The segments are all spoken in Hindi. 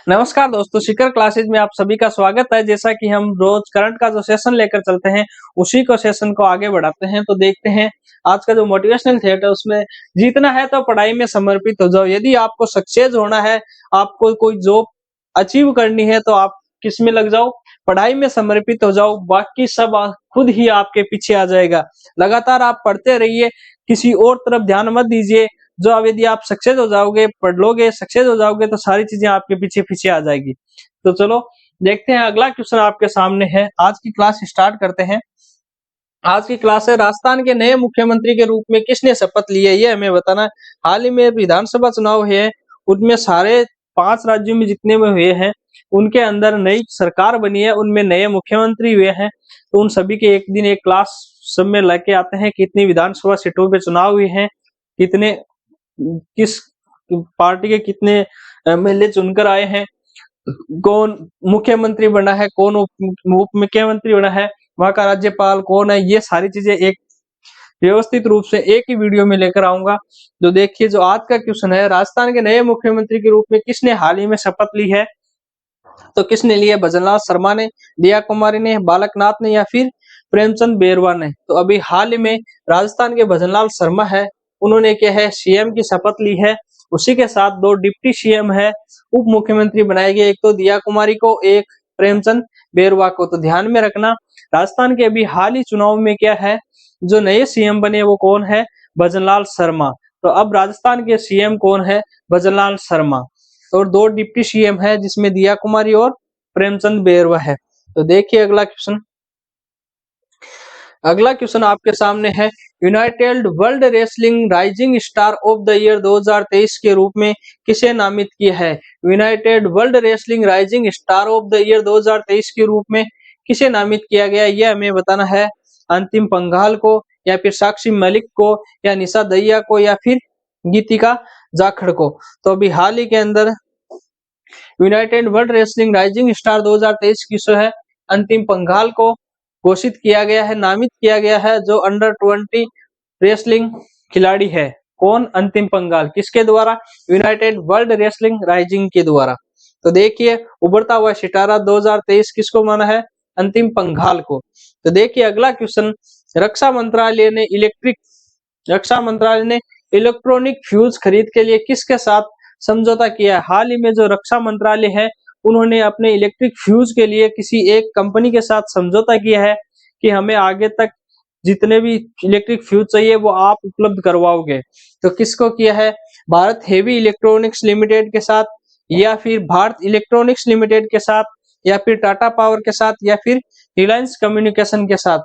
नमस्कार दोस्तों, शिखर क्लासेज में आप सभी का स्वागत है। जैसा कि हम रोज करंट का जो सेशन लेकर चलते हैं, उसी को सेशन को आगे बढ़ाते हैं। तो देखते हैं आज का जो मोटिवेशनल थेट है, उसमें जीतना है तो पढ़ाई में समर्पित हो जाओ। यदि आपको सक्सेस होना है, आपको कोई जॉब अचीव करनी है, तो आप किस में लग जाओ, पढ़ाई में समर्पित हो जाओ। बाकी सब खुद ही आपके पीछे आ जाएगा। लगातार आप पढ़ते रहिए, किसी और तरफ ध्यान मत दीजिए। जो अब यदि आप सक्सेस हो जाओगे, पढ़ लोगे, सक्सेस हो जाओगे, तो सारी चीजें आपके पीछे पीछे आ जाएगी। तो चलो देखते हैं, अगला क्वेश्चन आपके सामने है। आज की क्लास स्टार्ट करते हैं। आज की क्लास है, राजस्थान के नए मुख्यमंत्री के रूप में किसने शपथ ली है, ये हमें बताना है। हाल ही में विधानसभा चुनाव हुए, उनमें सारे 5 राज्यों में जितने में हुए हैं, उनके अंदर नई सरकार बनी है, उनमें नए मुख्यमंत्री हुए हैं। तो उन सभी के एक दिन एक क्लास सब में लेके आते हैं, कितनी विधानसभा सीटों पे चुनाव हुए हैं, कितने किस पार्टी के कितने एमएलए चुनकर आए हैं, कौन मुख्यमंत्री बना है, कौन उप मुख्यमंत्री बना है, वहां का राज्यपाल कौन है। ये सारी चीजें एक व्यवस्थित रूप से एक ही वीडियो में लेकर आऊंगा। जो देखिए, जो आज का क्वेश्चन है, राजस्थान के नए मुख्यमंत्री के रूप में किसने हाल ही में शपथ ली है। तो किसने ली है? भजनलाल शर्मा ने, दिया कुमारी ने, बालकनाथ ने, या फिर प्रेमचंद बेरवा ने। तो अभी हाल ही में राजस्थान के भजनलाल शर्मा है, उन्होंने क्या है, सीएम की शपथ ली है। उसी के साथ 2 डिप्टी सीएम है, उप मुख्यमंत्री बनाए गए, एक तो दिया कुमारी को, एक प्रेमचंद बेरवा को। तो ध्यान में रखना, राजस्थान के अभी हाल ही चुनाव में क्या है, जो नए सीएम बने वो कौन है? भजनलाल शर्मा। तो अब राजस्थान के सीएम कौन है? भजनलाल शर्मा। और 2 डिप्टी सीएम है, जिसमें दिया कुमारी और प्रेमचंद बेरवा है। तो देखिए अगला क्वेश्चन आपके सामने है। United world wrestling rising star of the year 2023 के रूप में किसे नामित किया है? United world wrestling rising star of the year 2023 के रूप में किसे नामित किया गया, यह हमें बताना है। अंतिम पंघाल को, या फिर साक्षी मलिक को, या निशा दहिया को, या फिर गीतिका जाखड़ को। तो अभी हाल ही के अंदर United world wrestling rising star 2023 की जो है, अंतिम पंघाल को घोषित किया गया है, नामित किया गया है, जो अंडर 20 रेसलिंग खिलाड़ी है। कौन? अंतिम पंघाल। किसके द्वारा? यूनाइटेड वर्ल्ड रेसलिंग राइजिंग के द्वारा। तो देखिए, उभरता हुआ सितारा 2023 किसको माना है? अंतिम पंघाल को। तो देखिए अगला क्वेश्चन, रक्षा मंत्रालय ने इलेक्ट्रॉनिक फ्यूज खरीद के लिए किसके साथ समझौता किया है? हाल ही में जो रक्षा मंत्रालय है, उन्होंने अपने इलेक्ट्रिक फ्यूज के लिए किसी एक कंपनी के साथ समझौता किया है कि हमें आगे तक जितने भी इलेक्ट्रिक फ्यूज चाहिए वो आप उपलब्ध करवाओगे। तो किसको किया है? भारत हेवी इलेक्ट्रॉनिक्स लिमिटेड के साथ, या फिर भारत इलेक्ट्रॉनिक्स लिमिटेड के साथ, या फिर टाटा पावर के साथ, या फिर रिलायंस कम्युनिकेशन के साथ।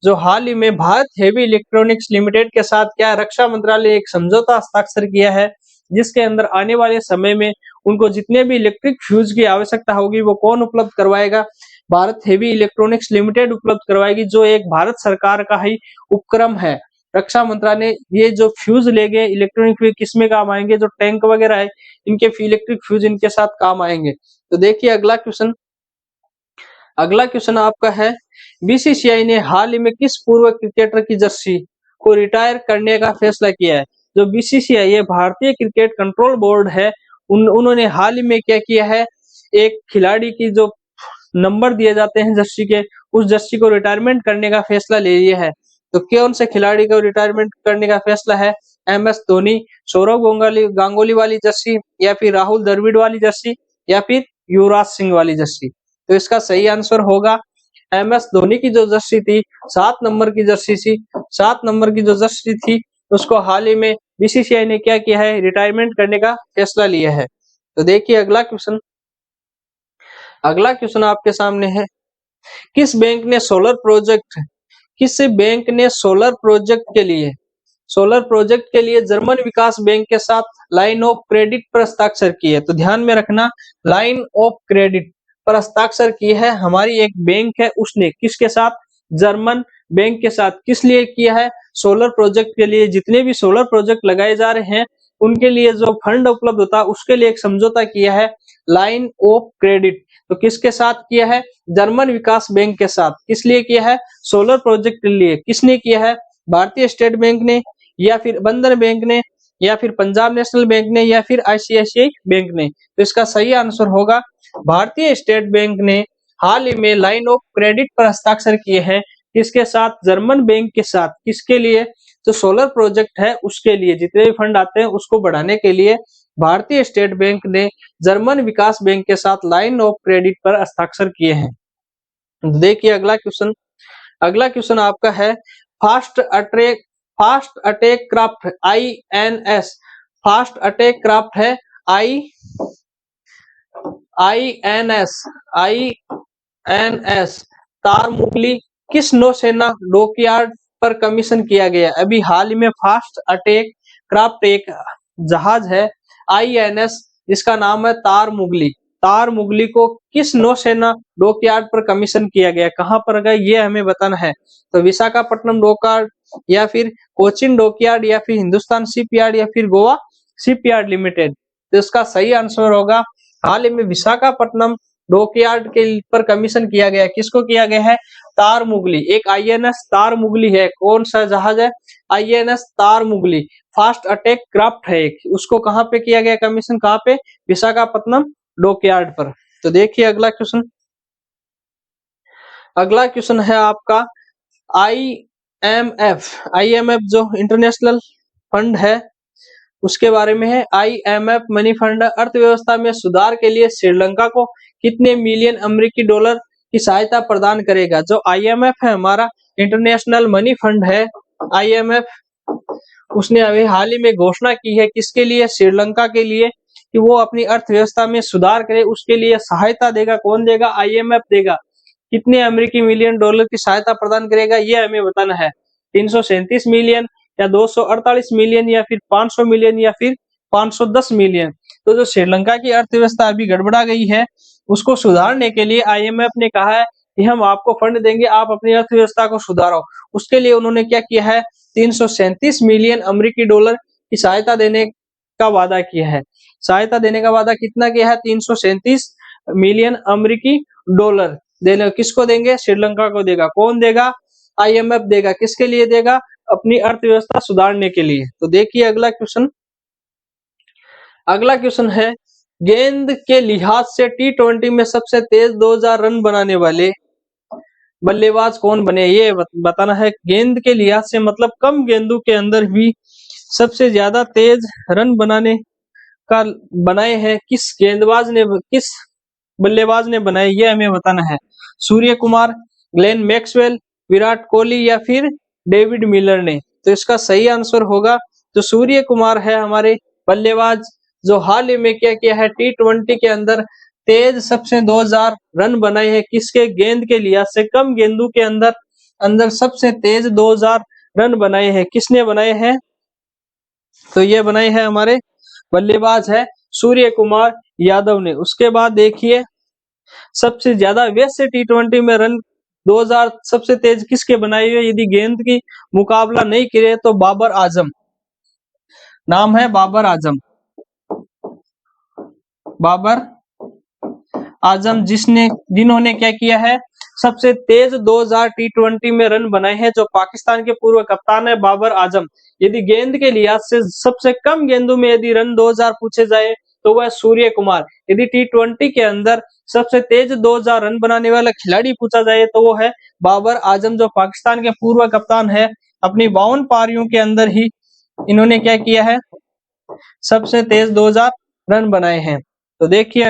जो हाल ही में भारत हेवी इलेक्ट्रॉनिक्स लिमिटेड के साथ क्या रक्षा मंत्रालय एक समझौता हस्ताक्षर किया है, जिसके अंदर आने वाले समय में उनको जितने भी इलेक्ट्रिक फ्यूज की आवश्यकता होगी वो कौन उपलब्ध करवाएगा? भारत हेवी इलेक्ट्रॉनिक्स लिमिटेड उपलब्ध करवाएगी, जो एक भारत सरकार का ही उपक्रम है। रक्षा मंत्रालय ने ये जो फ्यूज ले गए इलेक्ट्रॉनिक फ्यूज, किसमें काम आएंगे? जो टैंक वगैरह है, इनके इलेक्ट्रिक फ्यूज इनके साथ काम आएंगे। तो देखिए अगला क्वेश्चन आपका है, बीसीसीआई ने हाल ही में किस पूर्व क्रिकेटर की जर्सी को रिटायर करने का फैसला किया है? जो बीसीसीआई है, भारतीय क्रिकेट कंट्रोल बोर्ड है, उन्होंने हाल ही में क्या किया है, एक खिलाड़ी की जो नंबर दिए जाते हैं जर्सी के, उस जर्सी को रिटायरमेंट करने का फैसला ले लिया है। तो कौन से खिलाड़ी को रिटायरमेंट करने का फैसला है? एमएस धोनी, सौरव गांगुली वाली जर्सी, या फिर राहुल द्रविड़ वाली जर्सी, या फिर युवराज सिंह वाली जर्सी। तो इसका सही आंसर होगा एमएस धोनी की जो जर्सी थी, 7 नंबर की जर्सी थी। 7 नंबर की जो जर्सी थी, उसको हाल ही में बीसीसीआई ने क्या किया है, रिटायरमेंट करने का फैसला लिया है। तो देखिए अगला क्वेश्चन आपके सामने है, किस बैंक ने सोलर प्रोजेक्ट के लिए जर्मन विकास बैंक के साथ लाइन ऑफ क्रेडिट पर हस्ताक्षर किए? तो ध्यान में रखना, लाइन ऑफ क्रेडिट पर हस्ताक्षर की है हमारी एक बैंक है, उसने किसके साथ? जर्मन बैंक के साथ। किस लिए किया है? सोलर प्रोजेक्ट के लिए। जितने भी सोलर प्रोजेक्ट लगाए जा रहे हैं, उनके लिए जो फंड उपलब्ध होता है, उसके लिए एक समझौता किया है, लाइन ऑफ क्रेडिट। तो किसके साथ किया है? जर्मन विकास बैंक के साथ। किस लिए किया है? सोलर प्रोजेक्ट के लिए। किसने किया है? भारतीय स्टेट बैंक ने, या फिर बंधन बैंक ने, या फिर पंजाब नेशनल बैंक ने या फिर आईसीआईसीआई बैंक ने? तो इसका सही आंसर होगा भारतीय स्टेट बैंक ने हाल ही में लाइन ऑफ क्रेडिट पर हस्ताक्षर किए हैं। किसके साथ? जर्मन बैंक के साथ। किसके लिए? जो सोलर प्रोजेक्ट है उसके लिए, जितने भी फंड आते हैं उसको बढ़ाने के लिए भारतीय स्टेट बैंक ने जर्मन विकास बैंक के साथ लाइन ऑफ क्रेडिट पर हस्ताक्षर किए हैं। देखिए अगला क्वेश्चन आपका है fast attack craft INS। Fast attack craft है INS तारमुगली किस नौसेना डॉकयार्ड पर कमीशन किया गया? अभी हाल ही में फास्ट अटैक क्राफ्ट एक जहाज है INS, जिसका नाम है तारमुगली। तारमुगली को किस नौसेना डॉकयार्ड पर कमीशन किया गया? कहां पर गया ये हमें बताना है। तो विशाखापट्टनम डॉकयार्ड या फिर कोचिन डॉकयार्ड या फिर हिंदुस्तान शिपयार्ड या फिर गोवा शिपयार्ड लिमिटेड? तो इसका सही आंसर होगा हाल ही में विशाखापट्टनम डॉकयार्ड के पर कमीशन किया गया। किसको किया गया है? तारमुगली। एक INS तारमुगली है। कौन सा जहाज है? INS Tarmugli. Fast attack craft है एक। उसको कहां पे किया गया कमीशन? कहां पे? विशाखापट्टनम डॉकयार्ड पर। तो देखिए अगला क्वेश्चन है आपका IMF जो इंटरनेशनल फंड है उसके बारे में है। IMF मनी फंड अर्थव्यवस्था में सुधार के लिए श्रीलंका को कितने मिलियन अमेरिकी डॉलर की सहायता प्रदान करेगा? जो IMF है हमारा इंटरनेशनल मनी फंड है IMF, उसने अभी हाल ही में घोषणा की है किसके लिए? श्रीलंका के लिए, कि वो अपनी अर्थव्यवस्था में सुधार करे, उसके लिए सहायता देगा। कौन देगा? IMF देगा। कितने अमेरिकी मिलियन डॉलर की सहायता प्रदान करेगा ये हमें बताना है। 337 मिलियन या 248 मिलियन या फिर 500 मिलियन या फिर 510 मिलियन? तो जो श्रीलंका की अर्थव्यवस्था अभी गड़बड़ा गई है उसको सुधारने के लिए IMF ने कहा है कि हम आपको फंड देंगे, आप अपनी अर्थव्यवस्था को सुधारो। उसके लिए उन्होंने क्या किया है? 337 मिलियन अमेरिकी डॉलर की सहायता देने का वादा किया है। सहायता देने का वादा कितना किया है? 337 मिलियन अमेरिकी डॉलर देने। किसको देंगे? श्रीलंका को देगा। कौन देगा? IMF देगा। किसके लिए देगा? अपनी अर्थव्यवस्था सुधारने के लिए। तो देखिए अगला क्वेश्चन है गेंद के लिहाज से T20 में सबसे तेज 2000 रन बनाने वाले बल्लेबाज कौन बने? ये बताना है। गेंद के लिहाज से मतलब कम गेंदों के अंदर भी सबसे ज्यादा तेज रन बनाए हैं किस बल्लेबाज ने बनाए, ये हमें बताना है। सूर्य कुमार, ग्लेन मैक्सवेल, विराट कोहली या फिर डेविड मिलर ने? तो इसका सही आंसर होगा जो सूर्य कुमार है हमारे बल्लेबाज, जो हाल ही में क्या किया है T20 के अंदर तेज सबसे 2000 रन बनाए हैं। किसके? गेंद के लिहाज से कम गेंदों के अंदर सबसे तेज 2000 रन बनाए हैं। किसने बनाए हैं? तो ये बनाए हैं हमारे बल्लेबाज है सूर्य कुमार यादव ने। उसके बाद देखिए सबसे ज्यादा वैसे T20 में रन 2000 सबसे तेज किसके बनाए हुए? यदि गेंद की मुकाबला नहीं करे तो बाबर आजम। नाम है बाबर आजम, जिन्होंने क्या किया है? सबसे तेज 2000 T20 में रन बनाए हैं। जो पाकिस्तान के पूर्व कप्तान है बाबर आजम। यदि गेंद के लिहाज से सबसे कम गेंदों में यदि रन 2000 पूछे जाए तो वह सूर्य कुमार। यदि T20 के अंदर सबसे तेज 2000 रन बनाने वाला खिलाड़ी पूछा जाए तो वो है बाबर आजम, जो पाकिस्तान के पूर्व कप्तान है। अपनी 52 पारियों के अंदर ही इन्होंने क्या किया है? सबसे तेज 2000 रन बनाए हैं। तो देखिए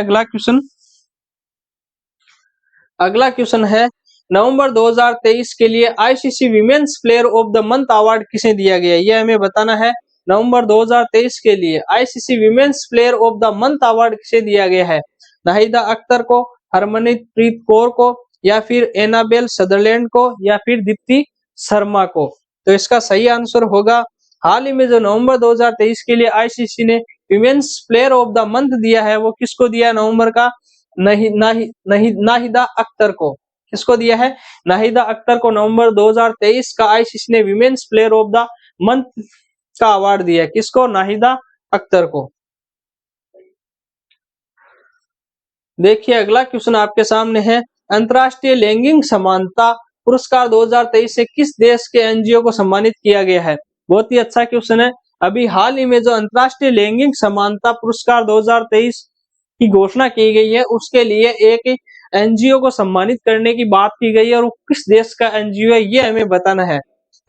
अगला क्वेश्चन है नवंबर 2023 के लिए ICC women's player of the month award किसे दिया गया? ये हमें बताना है। नवंबर 2023 के लिए ICC women's player of the month award किसे दिया गया है? नाहिदा अख्तर को, हरमनप्रीत कौर को या फिर एनाबेल सदरलैंड को या फिर दीप्ति शर्मा को? तो इसका सही आंसर होगा हाल ही में जो नवंबर 2023 के लिए ICC ने women's player of the month दिया है वो किसको दिया नवंबर का? नाहिदा अख्तर को। किसको दिया है? नाहिदा अख्तर को नवंबर 2023 का ICC ने women's player of the month का अवार्ड दिया है। किसको? नाहिदा अख्तर को। देखिए अगला क्वेश्चन आपके सामने है अंतरराष्ट्रीय लैंगिक समानता पुरस्कार 2023 से किस देश के NGO को सम्मानित किया गया है? बहुत ही अच्छा क्वेश्चन है। अभी हाल ही में जो अंतर्राष्ट्रीय लैंगिक समानता पुरस्कार 2023 की घोषणा की गई है, उसके लिए एक एनजीओ को सम्मानित करने की बात की गई है, और वो किस देश का एनजीओ है ये हमें बताना है।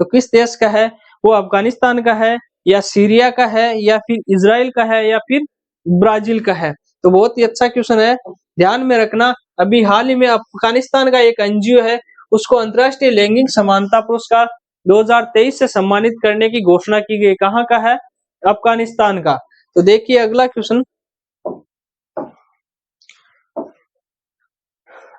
तो किस देश का है, वो अफगानिस्तान का है, या सीरिया का है, या फिर इजराइल का है, या फिर ब्राजील का है। तो बहुत ही अच्छा क्वेश्चन है, ध्यान में रखना। अभी हाल ही में अफगानिस्तान का एक एनजीओ है, उसको अंतर्राष्ट्रीय लैंगिक समानता पुरस्कार 2023 से सम्मानित करने की घोषणा की गई। कहाँ का है? अफगानिस्तान का। तो देखिए अगला क्वेश्चन,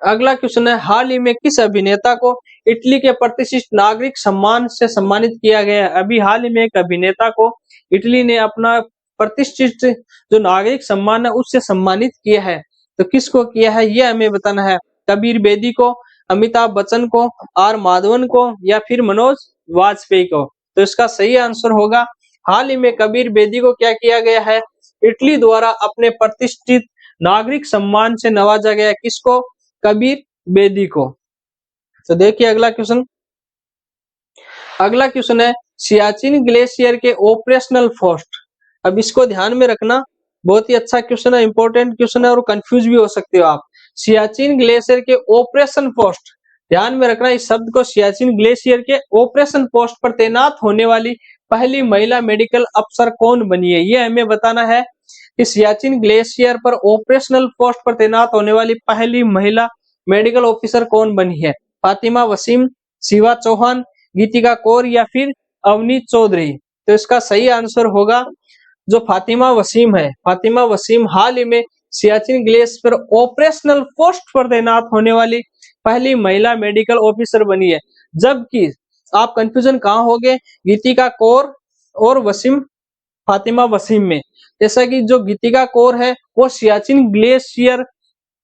अगला क्वेश्चन है, हाल ही में किस अभिनेता को इटली के प्रतिष्ठित नागरिक सम्मान से सम्मानित किया गया है? अभी हाल ही में एक अभिनेता को इटली ने अपना प्रतिष्ठित जो नागरिक सम्मान है उससे सम्मानित किया है। तो किसको किया है ये हमें बताना है। कबीर बेदी को, अमिताभ बच्चन को, आर माधवन को, या फिर मनोज वाजपेयी को? तो इसका सही आंसर होगा, हाल ही में कबीर बेदी को क्या किया गया है, इटली द्वारा अपने प्रतिष्ठित नागरिक सम्मान से नवाजा गया। किसको? कबीर बेदी को। तो देखिए अगला क्वेश्चन, अगला क्वेश्चन है, सियाचिन ग्लेशियर के ऑपरेशनल पोस्ट। अब इसको ध्यान में रखना, बहुत ही अच्छा क्वेश्चन है, इंपॉर्टेंट क्वेश्चन है, और कंफ्यूज भी हो सकते हो आप। सियाचिन ग्लेशियर के ऑपरेशन पोस्ट, ध्यान में रखना इस शब्द को, सियाचिन ग्लेशियर के ऑपरेशन पोस्ट पर तैनात होने वाली पहली महिला मेडिकल अफसर कौन बनी है, ये हमें बताना है कि सियाचिन ग्लेशियर पर ऑपरेशनल पोस्ट पर तैनात होने वाली पहली महिला मेडिकल ऑफिसर कौन बनी है? फातिमा वसीम, शिवा चौहान, गीतिका कौर, या फिर अवनीत चौधरी? तो इसका सही आंसर होगा जो फातिमा वसीम है। फातिमा वसीम हाल ही में सियाचिन ग्लेशियर पर ऑपरेशनल पोस्ट पर तैनात होने वाली पहली महिला मेडिकल ऑफिसर बनी है। जबकि आप कंफ्यूजन कहाँ हो गए, गीतिका कौर और वसीम, फातिमा वसीम में। जैसा कि जो गीतिका कौर है वो सियाचिन ग्लेशियर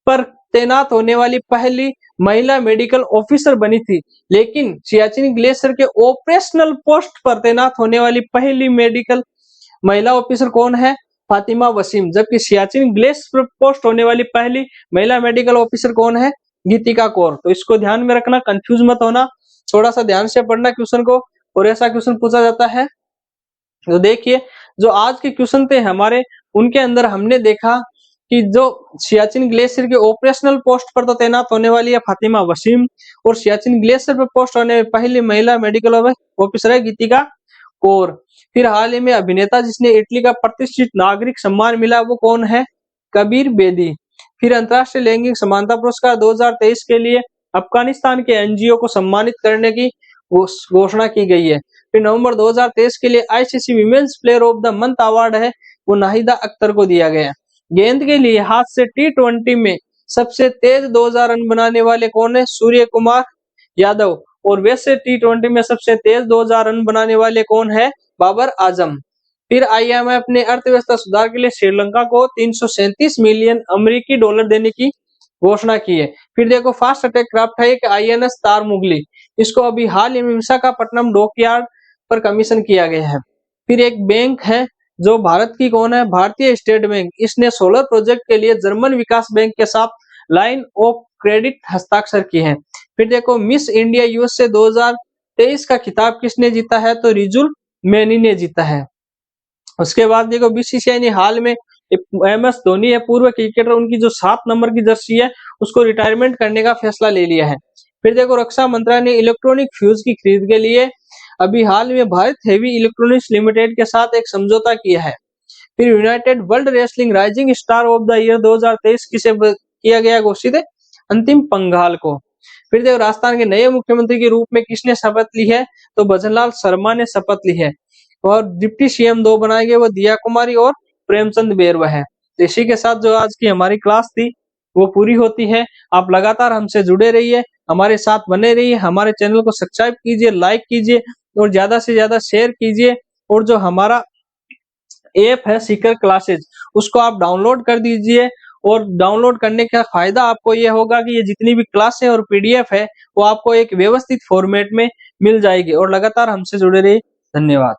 पर तैनात होने वाली पहली महिला मेडिकल ऑफिसर बनी थी, लेकिन सियाचिन ग्लेशियर के ऑपरेशनल पोस्ट पर तैनात होने वाली पहली मेडिकल महिला ऑफिसर कौन है? फातिमा वसीम। जबकि सियाचिन ग्लेशियर पर पोस्ट होने वाली पहली महिला मेडिकल ऑफिसर कौन है? गीतिका कौर। तो इसको ध्यान में रखना, कंफ्यूज मत होना, थोड़ा सा ध्यान से पढ़ना क्वेश्चन को, और ऐसा क्वेश्चन पूछा जाता है। तो देखिए जो आज के क्वेश्चन थे हमारे, उनके अंदर हमने देखा कि जो सियाचिन ग्लेशियर के ऑपरेशनल पोस्ट पर तो तैनात होने वाली है फातिमा वसीम, और सियाचिन ग्लेशियर पर पोस्ट होने पहली महिला मेडिकल ऑफिसर है गीतिका कौर। फिर हाल ही में अभिनेता जिसने इटली का प्रतिष्ठित नागरिक सम्मान मिला वो कौन है? कबीर बेदी। फिर अंतर्राष्ट्रीय लैंगिक समानता पुरस्कार 2023 के लिए अफगानिस्तान के एनजीओ को सम्मानित करने की घोषणा की गई है। फिर नवंबर 2023 के लिए ICC women's player of the month award है वो नाहिदा अख्तर को दिया गया। गेंद के लिए हाथ से टी20 में सबसे तेज 2000 रन बनाने वाले कौन है? सूर्य कुमार यादव। और वैसे टी20 में सबसे तेज 2000 रन बनाने वाले कौन है? बाबर आजम। फिर आईएमएफ ने अर्थव्यवस्था सुधार के लिए श्रीलंका को 337 मिलियन अमेरिकी डॉलर देने की घोषणा की है। फिर देखो फास्ट अटैक क्राफ्ट है कि आईएनएस तारमुगली, इसको अभी हाल ही में विशाखापट्टनम डॉकयार्ड पर कमीशन किया गया है। फिर एक बैंक है जो भारत की कौन है? भारतीय स्टेट बैंक। इसने सोलर प्रोजेक्ट के लिए जर्मन विकास बैंक के साथ लाइन ऑफ क्रेडिट हस्ताक्षर किए हैं। फिर देखो मिस इंडिया यूएसए 2023 का खिताब किसने जीता है? तो रिजुल मैनी ने जीता है। उसके बाद देखो बीसीसीआई ने हाल में एमएस धोनी है पूर्व क्रिकेटर, उनकी जो 7 नंबर की जर्सी है उसको रिटायरमेंट करने का फैसला ले लिया है। फिर देखो रक्षा मंत्रालय ने इलेक्ट्रॉनिक फ्यूज की खरीद के लिए अभी हाल में भारत हेवी इलेक्ट्रॉनिक्स लिमिटेड के साथ एक समझौता किया है। फिर United world wrestling rising star of the year 2023 किसे किया गया घोषित है? अंतिम पंघाल को। फिर देखो राजस्थान के नए मुख्यमंत्री के रूप में किसने शपथ ली है? तो भजनलाल शर्मा ने शपथ ली है। और डिप्टी सीएम 2 बनाए गए वो दिया कुमारी और प्रेमचंद बेरवा है। तो इसी के साथ जो आज की हमारी क्लास थी वो पूरी होती है। आप लगातार हमसे जुड़े रहिए, हमारे साथ बने रहिए, हमारे चैनल को सब्सक्राइब कीजिए, लाइक कीजिए और ज्यादा से ज्यादा शेयर कीजिए। और जो हमारा ऐप है सीकर क्लासेज, उसको आप डाउनलोड कर दीजिए। और डाउनलोड करने का फायदा आपको ये होगा कि ये जितनी भी क्लासें और पीडीएफ है वो आपको एक व्यवस्थित फॉर्मेट में मिल जाएगी। और लगातार हमसे जुड़े रहिए। धन्यवाद।